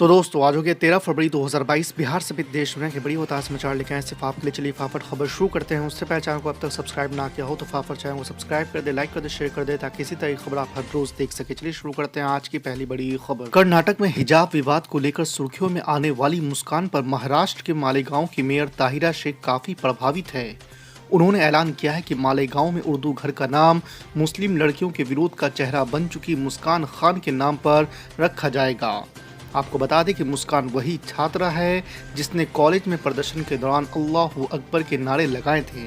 तो दोस्तों आज हो गया 13 फरवरी 2022। बिहार समेत देश दुनिया के बड़ी होता समाचार लेके आए सिर्फ आपके लिए। चलिए फाफर खबर शुरू करते हैं। उससे पहले चैनल को अब तक सब्सक्राइब ना किया हो तो फाफर चैनल को सब्सक्राइब कर दे, लाइक कर दे, शेयर कर दे ताकि इसी तरह की खबर आप हर रोज देख सके। चलिए शुरू करते हैं आज की पहली बड़ी खबर। कर्नाटक में हिजाब विवाद को लेकर सुर्खियों में आने वाली मुस्कान पर महाराष्ट्र के मालेगांव की मेयर ताहिरा शेख काफी प्रभावित है। उन्होंने ऐलान किया है कि मालेगांव में उर्दू घर का नाम मुस्लिम लड़कियों के विरोध का चेहरा बन चुकी मुस्कान खान के नाम पर रखा जाएगा। आपको बता दें कि मुस्कान वही छात्रा है जिसने कॉलेज में प्रदर्शन के दौरान अल्लाहू अकबर के नारे लगाए थे।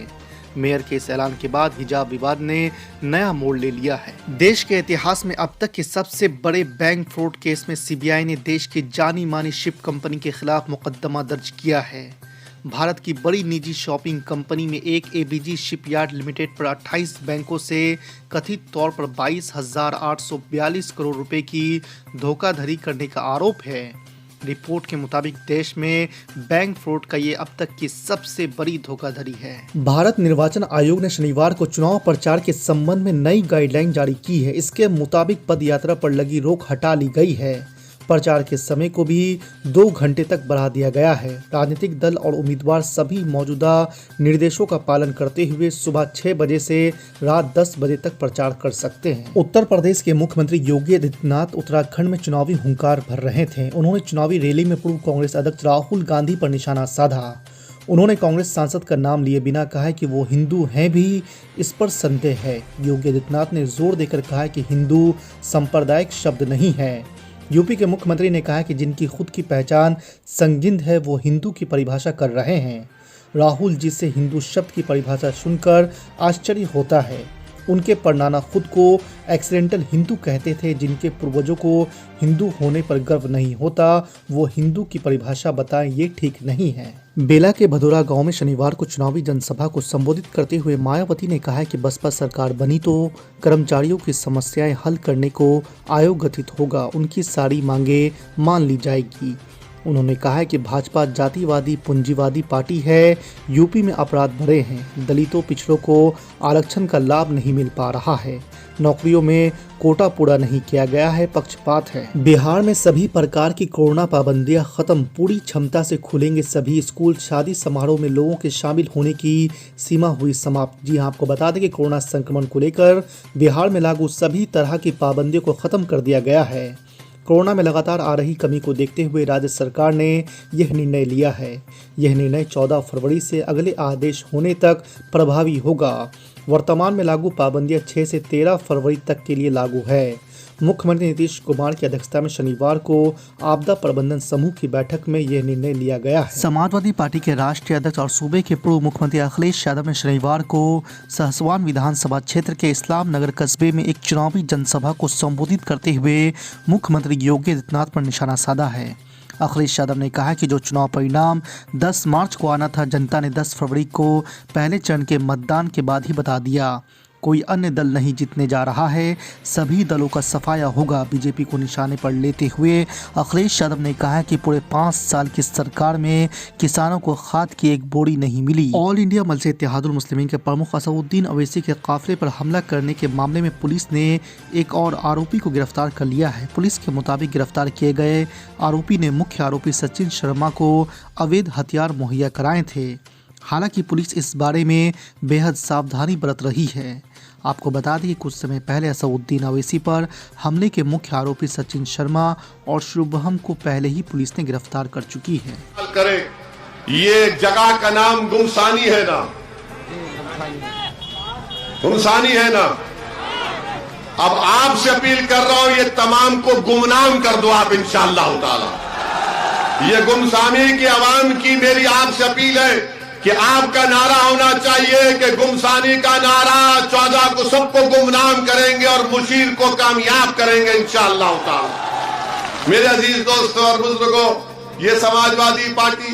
मेयर के इस ऐलान के बाद हिजाब विवाद ने नया मोड़ ले लिया है। देश के इतिहास में अब तक के सबसे बड़े बैंक फ्रॉड केस में सीबीआई ने देश की जानी मानी शिप कंपनी के खिलाफ मुकदमा दर्ज किया है। भारत की बड़ी निजी शॉपिंग कंपनी में एक एबीजी शिपयार्ड लिमिटेड पर 28 बैंकों से कथित तौर पर 22,842 करोड़ रुपए की धोखाधड़ी करने का आरोप है। रिपोर्ट के मुताबिक देश में बैंक फ्रॉड का ये अब तक की सबसे बड़ी धोखाधड़ी है। भारत निर्वाचन आयोग ने शनिवार को चुनाव प्रचार के संबंध में नई गाइडलाइन जारी की है। इसके मुताबिक पद यात्रा पर लगी रोक हटा ली गई है। प्रचार के समय को भी 2 घंटे तक बढ़ा दिया गया है। राजनीतिक दल और उम्मीदवार सभी मौजूदा निर्देशों का पालन करते हुए सुबह 6 बजे से रात 10 बजे तक प्रचार कर सकते हैं। उत्तर प्रदेश के मुख्यमंत्री योगी आदित्यनाथ उत्तराखंड में चुनावी हुंकार भर रहे थे। उन्होंने चुनावी रैली में पूर्व कांग्रेस अध्यक्ष राहुल गांधी पर निशाना साधा। उन्होंने कांग्रेस सांसद का नाम लिए बिना कहा कि वो हिंदू हैं भी इस पर संदेह है। योगी आदित्यनाथ ने जोर देकर कहा कि हिंदू सांप्रदायिक शब्द नहीं है। यूपी के मुख्यमंत्री ने कहा कि जिनकी खुद की पहचान संजिंद है वो हिंदू की परिभाषा कर रहे हैं। राहुल जी से हिंदू शब्द की परिभाषा सुनकर आश्चर्य होता है। उनके परनाना खुद को एक्सीडेंटल हिंदू कहते थे। जिनके पूर्वजों को हिंदू होने पर गर्व नहीं होता वो हिंदू की परिभाषा बताएं, ये ठीक नहीं है। बेला के भदोरा गांव में शनिवार को चुनावी जनसभा को संबोधित करते हुए मायावती ने कहा कि बसपा सरकार बनी तो कर्मचारियों की समस्याएं हल करने को आयोग गठित होगा, उनकी सारी मांगे मान ली जाएगी। उन्होंने कहा कि भाजपा जातिवादी पूंजीवादी पार्टी है। यूपी में अपराध बढ़े हैं। दलितों पिछड़ों को आरक्षण का लाभ नहीं मिल पा रहा है। नौकरियों में कोटा पूरा नहीं किया गया है, पक्षपात है। बिहार में सभी प्रकार की कोरोना पाबंदियां खत्म, पूरी क्षमता से खुलेंगे सभी स्कूल। शादी समारोह में लोगों के शामिल होने की सीमा हुई समाप्त। जी हां, आपको बता दें कि कोरोना संक्रमण को लेकर बिहार में लागू सभी तरह की पाबंदियों को खत्म कर दिया गया है। कोरोना में लगातार आ रही कमी को देखते हुए राज्य सरकार ने यह निर्णय लिया है। यह निर्णय 14 फरवरी से अगले आदेश होने तक प्रभावी होगा। वर्तमान में लागू पाबंदियां 6 से 13 फरवरी तक के लिए लागू है। मुख्यमंत्री नीतीश कुमार की अध्यक्षता में शनिवार को आपदा प्रबंधन समूह की बैठक में यह निर्णय लिया गया है। समाजवादी पार्टी के राष्ट्रीय अध्यक्ष और सूबे के पूर्व मुख्यमंत्री अखिलेश यादव ने शनिवार को सहसवान विधानसभा क्षेत्र के इस्लाम नगर कस्बे में एक चुनावी जनसभा को संबोधित करते हुए मुख्यमंत्री योगी आदित्यनाथ पर निशाना साधा है। अखिलेश यादव ने कहा कि जो चुनाव परिणाम 10 मार्च को आना था, जनता ने 10 फरवरी को पहले चरण के मतदान के बाद ही बता दिया। कोई अन्य दल नहीं जीतने जा रहा है, सभी दलों का सफाया होगा। बीजेपी को निशाने पर लेते हुए अखिलेश यादव ने कहा कि पूरे 5 साल की सरकार में किसानों को खाद की एक बोरी नहीं मिली। ऑल इंडिया मजलिस इत्तेहादुल मुस्लिमीन के प्रमुख असदुद्दीन अवैसी के काफिले पर हमला करने के मामले में पुलिस ने एक और आरोपी को गिरफ्तार कर लिया है। पुलिस के मुताबिक गिरफ्तार किए गए आरोपी ने मुख्य आरोपी सचिन शर्मा को अवैध हथियार मुहैया कराए थे। हालांकि पुलिस इस बारे में बेहद सावधानी बरत रही है। आपको बता दें कि कुछ समय पहले असदुद्दीन अवैसी पर हमले के मुख्य आरोपी सचिन शर्मा और शुभम को पहले ही पुलिस ने गिरफ्तार कर चुकी है। ये जगह का नाम गुमसानी है ना, गुमसानी है ना। अब आपसे अपील कर रहा हूं, ये तमाम को गुमनाम कर दो आप इंशाअल्लाह ताला। ये गुमसानी की आवाम की मेरी आपसे अपील है कि आपका नारा होना चाहिए कि गुमसानी का नारा 14 को सबको गुमनाम करेंगे और मुशीर को कामयाब करेंगे इंशाअल्लाह ताला। मेरे अजीज दोस्तों और बुजुर्गों, ये समाजवादी पार्टी,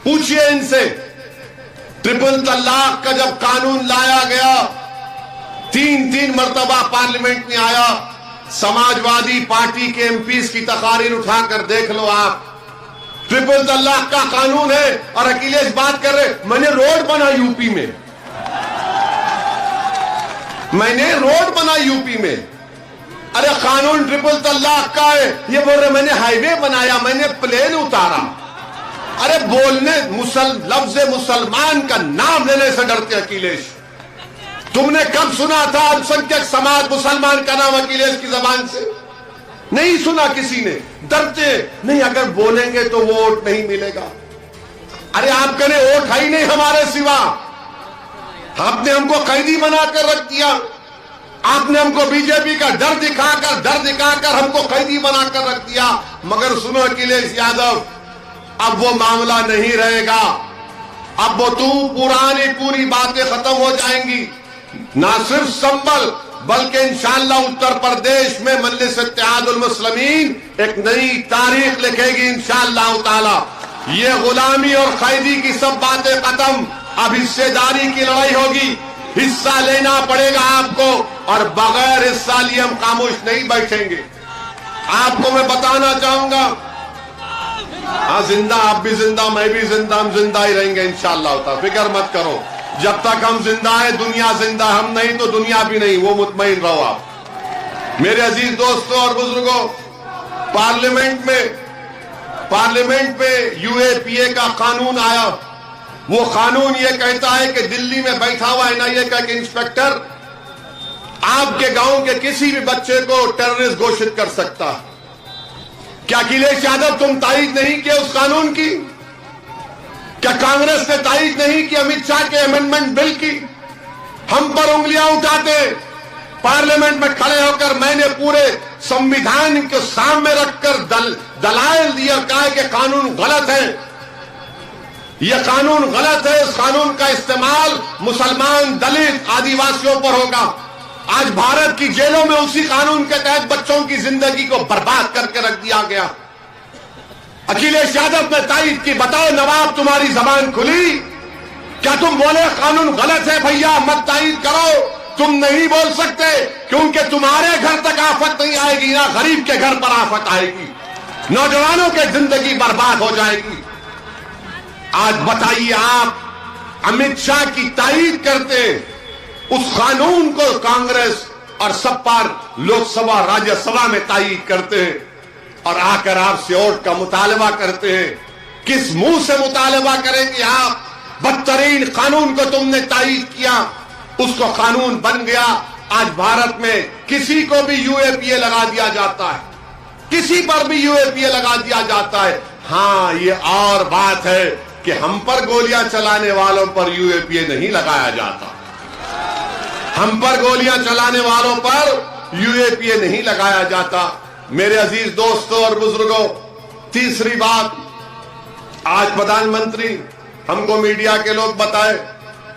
पूछिए इनसे, ट्रिपल तलाक का जब कानून लाया गया 3 मरतबा पार्लियामेंट में आया, समाजवादी पार्टी के एमपीज की तकारीर उठाकर देख लो आप। ट्रिपल तलाक का कानून है और अखिलेश बात कर रहे, मैंने रोड बना यूपी में, मैंने रोड बना यूपी में। अरे कानून ट्रिपल तलाक का है, ये बोल रहे मैंने हाईवे बनाया, मैंने प्लेन उतारा। अरे बोलने लफ्ज मुसलमान का नाम लेने से डरते अखिलेश। तुमने कब सुना था अल्पसंख्यक समाज मुसलमान का नाम अखिलेश की जबान से? नहीं सुना किसी ने। डरते नहीं, अगर बोलेंगे तो वोट नहीं मिलेगा। अरे आपके ने वोट है ही नहीं हमारे सिवा। आपने हमको कैदी बनाकर रख दिया। आपने हमको बीजेपी का डर दिखाकर हमको कैदी बनाकर रख दिया। मगर सुनो अखिलेश यादव, अब वो मामला नहीं रहेगा। अब वो पूरी बातें खत्म हो जाएंगी। ना सिर्फ संभल बल्कि इंशाअल्लाह उत्तर प्रदेश में मजलिस इत्तेहादुल मुस्लिमीन एक नई तारीख लिखेगी इंशाअल्लाह ताला। ये गुलामी और कैदी की सब बातें खत्म। अब हिस्सेदारी की लड़ाई होगी। हिस्सा लेना पड़ेगा आपको, और बगैर हिस्सा लिए हम खामोश नहीं बैठेंगे। आपको मैं बताना चाहूंगा, हाँ जिंदा, आप भी जिंदा, मैं भी जिंदा, हम जिंदा ही रहेंगे इंशाअल्लाह। फिक्र मत करो, जब तक हम जिंदा है दुनिया जिंदा, हम नहीं तो दुनिया भी नहीं, वो मुतमईन रहो आप। मेरे अजीज दोस्तों और बुजुर्गों, पार्लियामेंट में यूएपीए का कानून आया। वो कानून ये कहता है कि दिल्ली में बैठा हुआ एनआईए का एक इंस्पेक्टर आपके गांव के किसी भी बच्चे को टेररिस्ट घोषित कर सकता। क्या अखिलेश यादव तुम तारीफ नहीं किए उस कानून की? क्या कांग्रेस ने तारीफ नहीं की अमित शाह के अमेंडमेंट बिल की? हम पर उंगलियां उठाते पार्लियामेंट में खड़े होकर मैंने पूरे संविधान के सामने रखकर दलाइल दिया, कहा कि कानून गलत है, यह कानून गलत है। इस कानून का इस्तेमाल मुसलमान, दलित, आदिवासियों पर होगा। आज भारत की जेलों में उसी कानून के तहत बच्चों की जिंदगी को बर्बाद करके रख दिया गया। अखिलेश यादव ने तारीफ की। बताओ नवाब, तुम्हारी जबान खुली? क्या तुम बोले कानून गलत है? भैया मत तारीफ करो। तुम नहीं बोल सकते क्योंकि तुम्हारे घर तक आफत नहीं आएगी, ना गरीब के घर पर आफत आएगी, नौजवानों की जिंदगी बर्बाद हो जाएगी। आज बताइए, आप अमित शाह की तारीफ करते, उस कानून को कांग्रेस और सपा लोकसभा राज्यसभा में तारीफ करते हैं, और आकर आपसे वोट का मुतालबा करते हैं। किस मुंह से मुतालबा करेंगे आप? बदतरीन कानून को तुमने तारीफ किया, उसको कानून बन गया। आज भारत में किसी को भी यूएपीए लगा दिया जाता है, किसी पर भी यूएपीए लगा दिया जाता है। हाँ, ये और बात है कि हम पर गोलियां चलाने वालों पर यूएपीए नहीं लगाया जाता। हम पर गोलियां चलाने वालों पर यूएपीए नहीं लगाया जाता। मेरे अजीज दोस्तों और बुजुर्गों, तीसरी बात, आज प्रधानमंत्री हमको मीडिया के लोग बताए